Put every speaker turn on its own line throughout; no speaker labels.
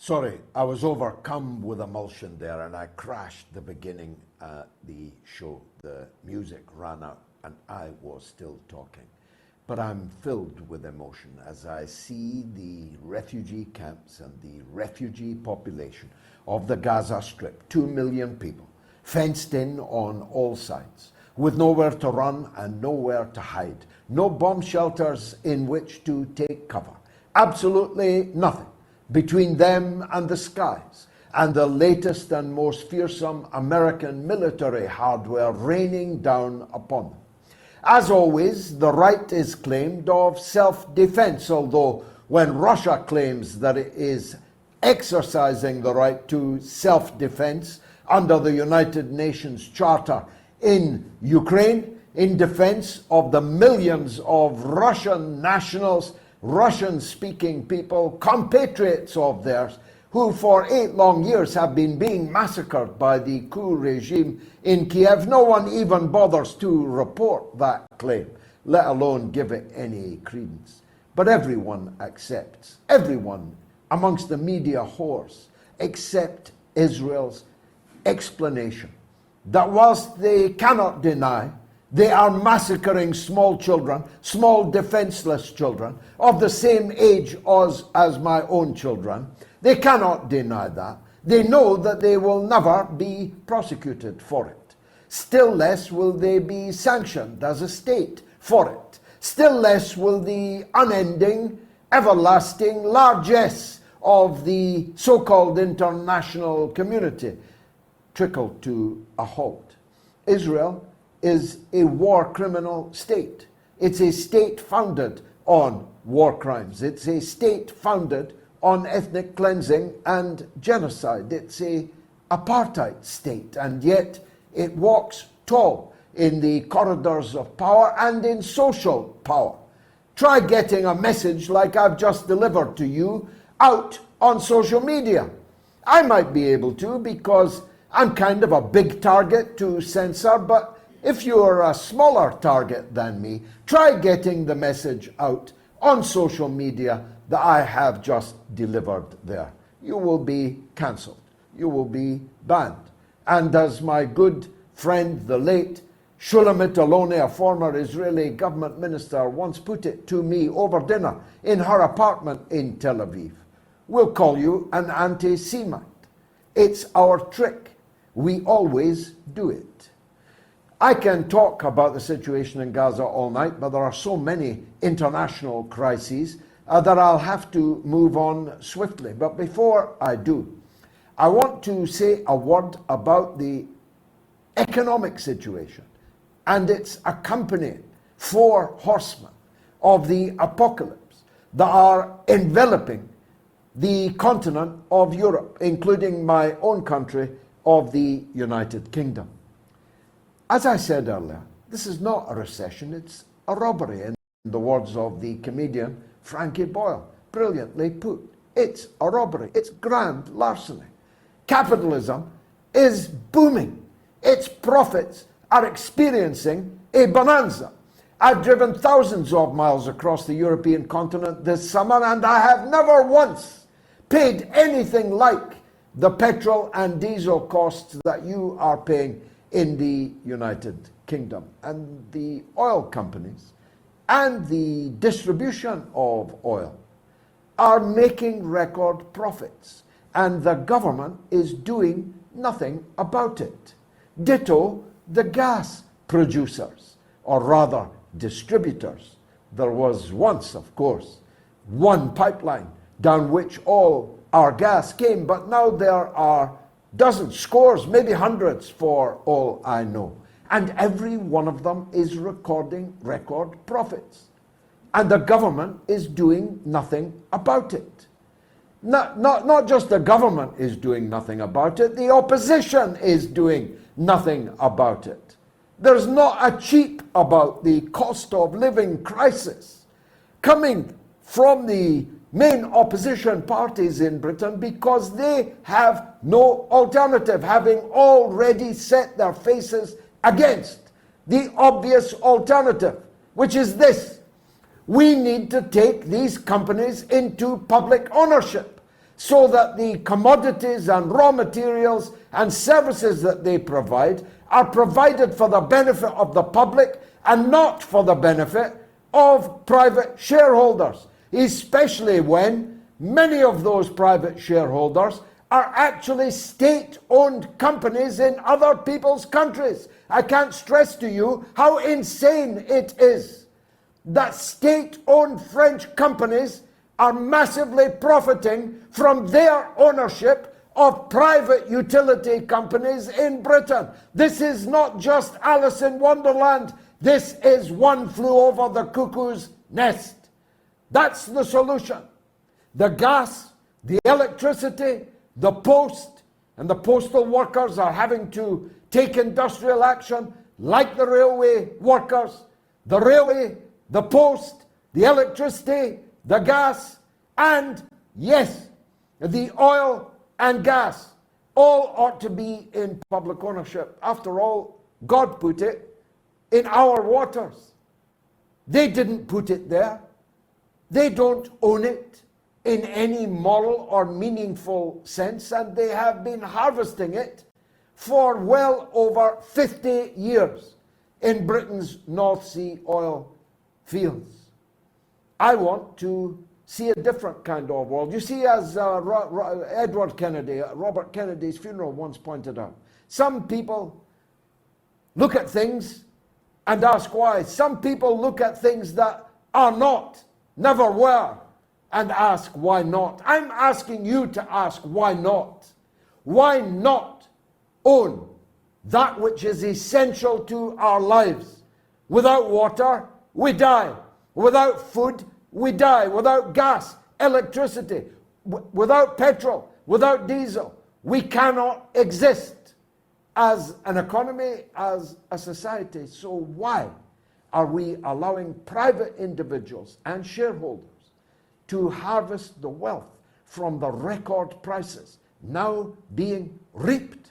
Sorry, I was overcome with emotion there and I crashed the beginning the show. The music ran out and I was still talking. But I'm filled with emotion as I see the refugee camps and the refugee population of the Gaza Strip, 2 million people, fenced in on all sides, with nowhere to run and nowhere to hide, no bomb shelters in which to take cover, absolutely nothing between them and the skies, and the latest and most fearsome American military hardware raining down upon them. As always, the right is claimed of self-defense, although when Russia claims that it is exercising the right to self-defense under the United Nations Charter in Ukraine, in defense of the millions of Russian nationals, Russian-speaking people, compatriots of theirs, who for 8 long years have been being massacred by the coup regime in Kiev. No one even bothers to report that claim, let alone give it any credence. But everyone accepts, everyone amongst the media whores, accept Israel's explanation that whilst they cannot deny they are massacring small children, small defenseless children of the same age as my own children, they cannot deny that. They know that they will never be prosecuted for it. Still less will they be sanctioned as a state for it. Still less will the unending, everlasting largesse of the so-called international community trickle to a halt. Israel is a war criminal state. It's a state founded on war crimes. It's a state founded on ethnic cleansing and genocide. It's a apartheid state, and yet it walks tall in the corridors of power and in social power. Try getting a message like I've just delivered to you out on social media. I might be able to because I'm kind of a big target to censor, but if you're a smaller target than me, try getting the message out on social media that I have just delivered there. You will be cancelled. You will be banned. And as my good friend, the late Shulamit Aloni, a former Israeli government minister, once put it to me over dinner in her apartment in Tel Aviv, we'll call you an anti-Semite. It's our trick. We always do it. I can talk about the situation in Gaza all night, but there are so many international crises that I'll have to move on swiftly. But before I do, I want to say a word about the economic situation and its accompanying 4 horsemen of the apocalypse that are enveloping the continent of Europe, including my own country of the United Kingdom. As I said earlier, this is not a recession, it's a robbery, in the words of the comedian Frankie Boyle, brilliantly put. It's a robbery, it's grand larceny. Capitalism is booming. Its profits are experiencing a bonanza. I've driven thousands of miles across the European continent this summer, and I have never once paid anything like the petrol and diesel costs that you are paying in the United Kingdom. And the oil companies and the distribution of oil are making record profits, and the government is doing nothing about it. Ditto the gas producers, or rather distributors. There was once, of course, one pipeline down which all our gas came, but now there are dozens, scores, maybe hundreds for all I know. And every one of them is recording record profits. And the government is doing nothing about it. Not just the government is doing nothing about it, the opposition is doing nothing about it. There's not a cheep about the cost of living crisis coming from the main opposition parties in Britain, because they have no alternative, having already set their faces against the obvious alternative, which is this: we need to take these companies into public ownership. so that the commodities and raw materials and services that they provide are provided for the benefit of the public and not for the benefit of private shareholders, especially when many of those private shareholders are actually state-owned companies in other people's countries. I can't stress to you how insane it is that state-owned French companies are massively profiting from their ownership of private utility companies in Britain. This is not just Alice in Wonderland. This is One Flew Over the Cuckoo's Nest. That's the solution. The gas, the electricity, the post, and the postal workers are having to take industrial action like the railway workers. The railway, the post, the electricity, the gas, and yes, the oil and gas all ought to be in public ownership. After all, God put it in our waters. They didn't put it there. They don't own it in any moral or meaningful sense, and they have been harvesting it for well over 50 years in Britain's North Sea oil fields. I want to see a different kind of world. You see, as Edward Kennedy, Robert Kennedy's funeral once pointed out, some people look at things and ask why. Some people look at things that are not, never were, and ask why not. I'm asking you to ask why not. Why not own that which is essential to our lives? Without water, we die. Without food, we die. Without gas, electricity, without petrol, without diesel, we cannot exist as an economy, as a society. So why are we allowing private individuals and shareholders to harvest the wealth from the record prices now being reaped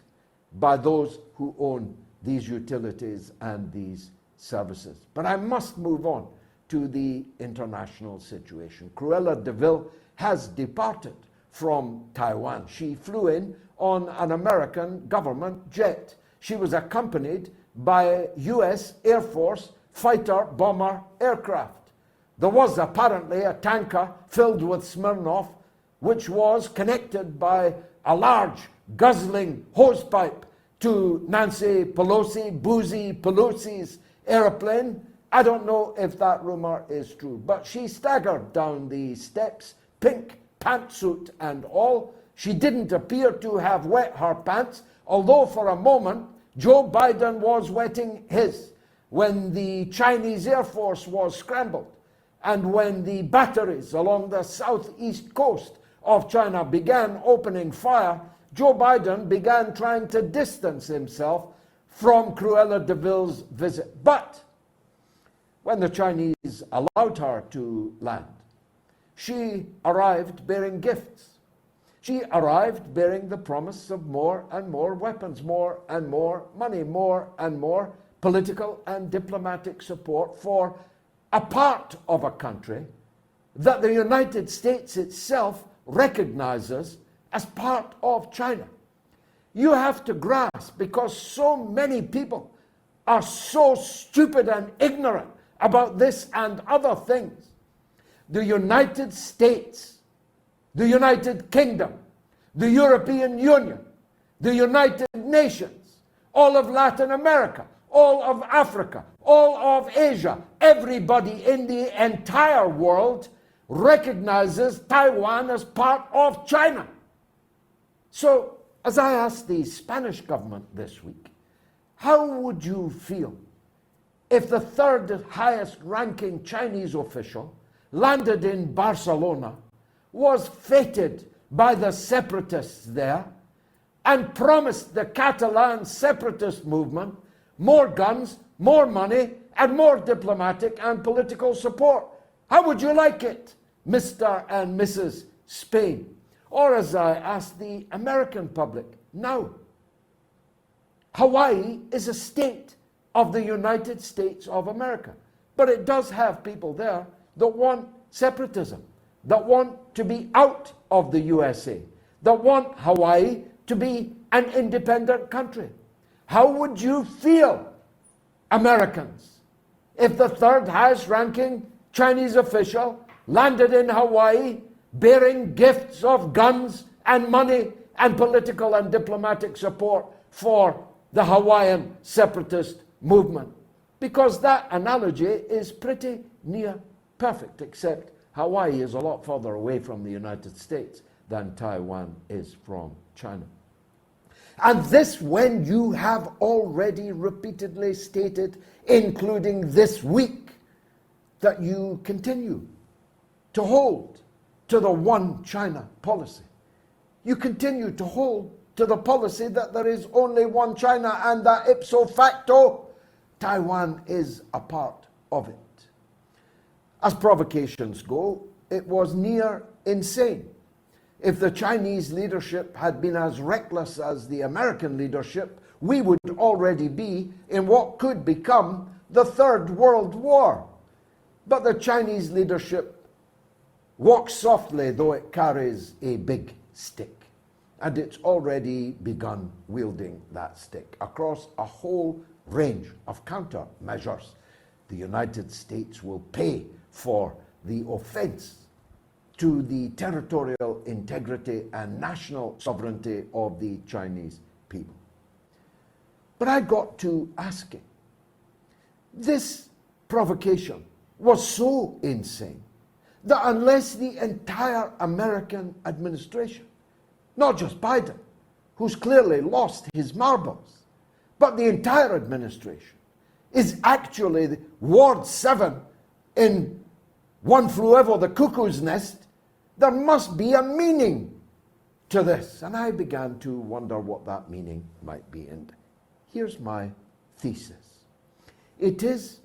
by those who own these utilities and these services? But I must move on to the international situation. Cruella de Vil has departed from Taiwan. She flew in on an American government jet. She was accompanied by US Air Force fighter bomber aircraft. There was apparently a tanker filled with Smirnoff, which was connected by a large guzzling hosepipe to Nancy Pelosi, Boozy Pelosi's airplane. I don't know if that rumor is true, but she staggered down the steps, pink pantsuit and all. She didn't appear to have wet her pants, although for a moment Joe Biden was wetting his when the Chinese Air Force was scrambled. And when the batteries along the southeast coast of China began opening fire, Joe Biden began trying to distance himself from Cruella de Vil's visit. But when the Chinese allowed her to land, she arrived bearing gifts. She arrived bearing the promise of more and more weapons, more and more money, more and more political and diplomatic support for a part of a country that the United States itself recognizes as part of China. You have to grasp, because so many people are so stupid and ignorant about this and other things. The United States, the United Kingdom, the European Union, the United Nations, all of Latin America, all of Africa, all of Asia, everybody in the entire world recognizes Taiwan as part of China. So, as I asked the Spanish government this week, how would you feel if the third highest ranking Chinese official landed in Barcelona, was feted by the separatists there, and promised the Catalan separatist movement more guns, more money, and more diplomatic and political support? How would you like it, Mr. and Mrs. Spain? Or as I asked the American public, now, Hawaii is a state of the United States of America, but it does have people there that want separatism. that want to be out of the USA, that want Hawaii to be an independent country. How would you feel, Americans, if the third highest ranking Chinese official landed in Hawaii bearing gifts of guns and money and political and diplomatic support for the Hawaiian separatist movement? Because that analogy is pretty near perfect, except Hawaii is a lot further away from the United States than Taiwan is from China. And this when you have already repeatedly stated, including this week, that you continue to hold to the one China policy. You continue to hold to the policy that there is only one China and that ipso facto, Taiwan is a part of it. As provocations go, it was near insane. If the Chinese leadership had been as reckless as the American leadership, we would already be in what could become the Third World War. But the Chinese leadership walks softly, though it carries a big stick. And it's already begun wielding that stick across a whole range of countermeasures. The United States will pay for the offense to the territorial integrity and national sovereignty of the Chinese people. But I got to asking, this provocation was so insane that unless the entire American administration, not just Biden, who's clearly lost his marbles, but the entire administration is actually Ward 7 in One Flew Over the Cuckoo's Nest, there must be a meaning to this. And I began to wonder what that meaning might be. And here's my thesis. It is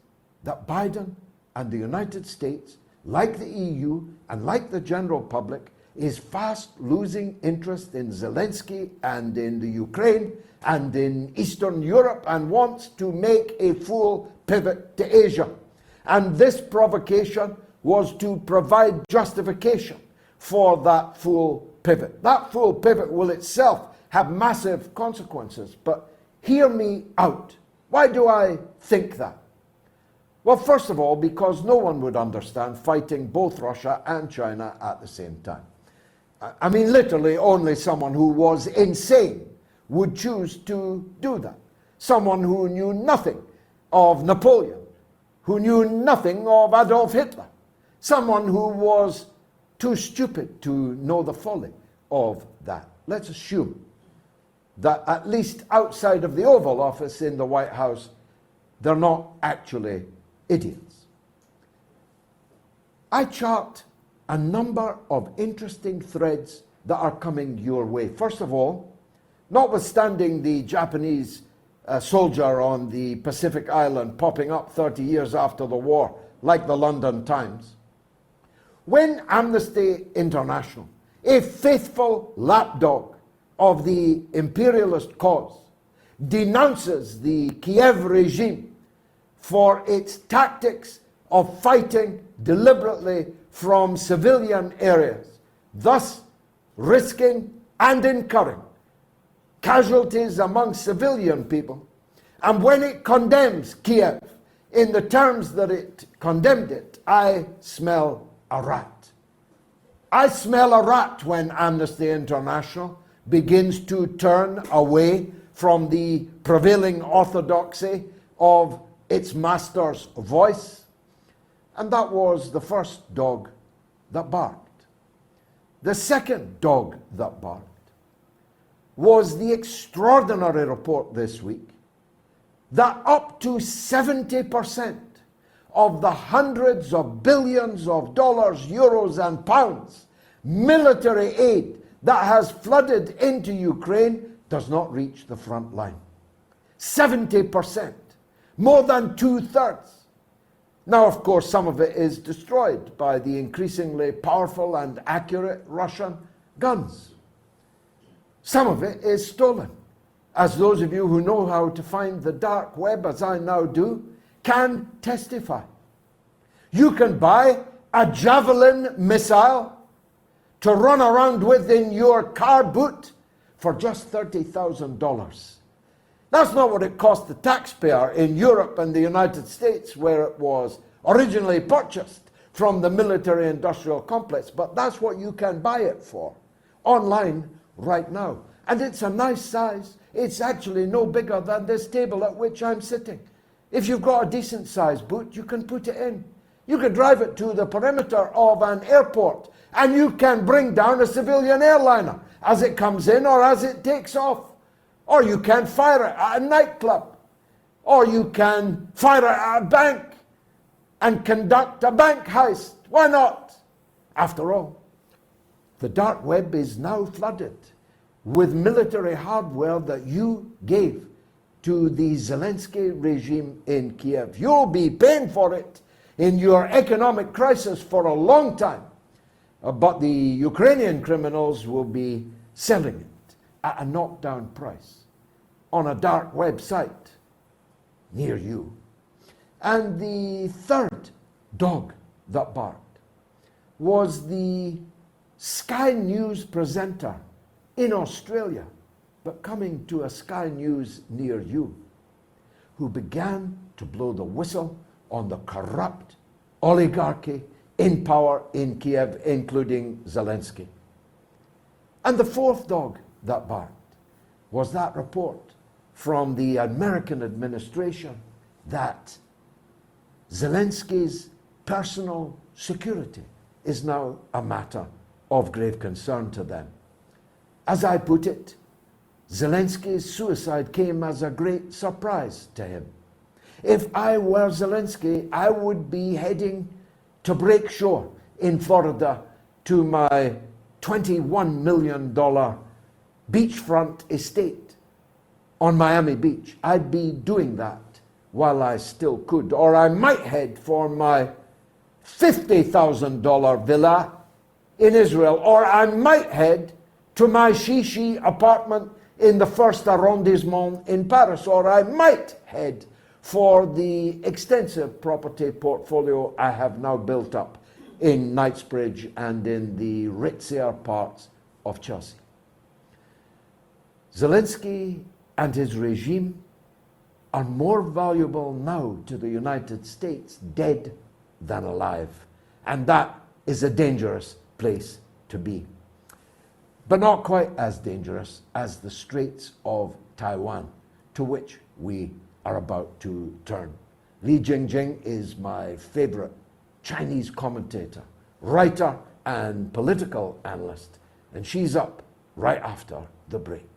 that Biden and the United States, like the EU and like the general public, is fast losing interest in Zelensky and in the Ukraine and in Eastern Europe and wants to make a full pivot to Asia. And this provocation was to provide justification for that full pivot. That full pivot will itself have massive consequences, but hear me out. Why do I think that? Well, first of all, because no one would understand fighting both Russia and China at the same time. I mean, literally only someone who was insane would choose to do that. Someone who knew nothing of Napoleon, who knew nothing of Adolf Hitler, someone who was too stupid to know the folly of that. Let's assume that at least outside of the Oval Office in the White House, they're not actually idiots. I chart a number of interesting threads that are coming your way. First of all, notwithstanding the Japanese soldier on the Pacific island popping up 30 years after the war, like the London Times, when Amnesty International, a faithful lapdog of the imperialist cause, denounces the Kiev regime for its tactics of fighting deliberately from civilian areas, thus risking and incurring casualties among civilian people, and when it condemns Kiev in the terms that it condemned it, I smell a rat. I smell a rat when Amnesty International begins to turn away from the prevailing orthodoxy of its master's voice. And that was the first dog that barked. The second dog that barked was the extraordinary report this week that up to 70% of the hundreds of billions of dollars, euros and pounds military aid that has flooded into Ukraine does not reach the front line. 70%, more than 2/3. Now, of course, some of it is destroyed by the increasingly powerful and accurate Russian guns. Some of it is stolen, as those of you who know how to find the dark web, as I now do, can testify. You can buy a Javelin missile to run around with in your car boot for just $30,000. That's not what it cost the taxpayer in Europe and the United States, where it was originally purchased from the military-industrial complex, but that's what you can buy it for online right now. And it's a nice size. It's actually no bigger than this table at which I'm sitting. If you've got a decent sized boot, you can put it in. You can drive it to the perimeter of an airport, and you can bring down a civilian airliner as it comes in or as it takes off. Or you can fire it at a nightclub. Or you can fire it at a bank and conduct a bank heist. Why not? After all, the dark web is now flooded with military hardware that you gave to the Zelensky regime in Kiev. You'll be paying for it in your economic crisis for a long time. But the Ukrainian criminals will be selling it at a knockdown price on a dark website near you. And the third dog that barked was the Sky News presenter in Australia, but coming to a Sky News near you, who began to blow the whistle on the corrupt oligarchy in power in Kiev, including Zelensky. And the fourth dog that barked was that report from the American administration that Zelensky's personal security is now a matter of grave concern to them. As I put it, Zelensky's suicide came as a great surprise to him. If I were Zelensky, I would be heading to break shore in Florida to my $21 million beachfront estate on Miami Beach. I'd be doing that while I still could. Or I might head for my $50,000 villa in Israel. Or I might head to my Shishi apartment in the first arrondissement in Paris. Or I might head for the extensive property portfolio I have now built up in Knightsbridge and in the ritzier parts of Chelsea. Zelensky and his regime are more valuable now to the United States dead than alive. And that is a dangerous place to be. But not quite as dangerous as the Straits of Taiwan, to which we are about to turn. Li Jingjing is my favorite Chinese commentator, writer, and political analyst, and she's up right after the break.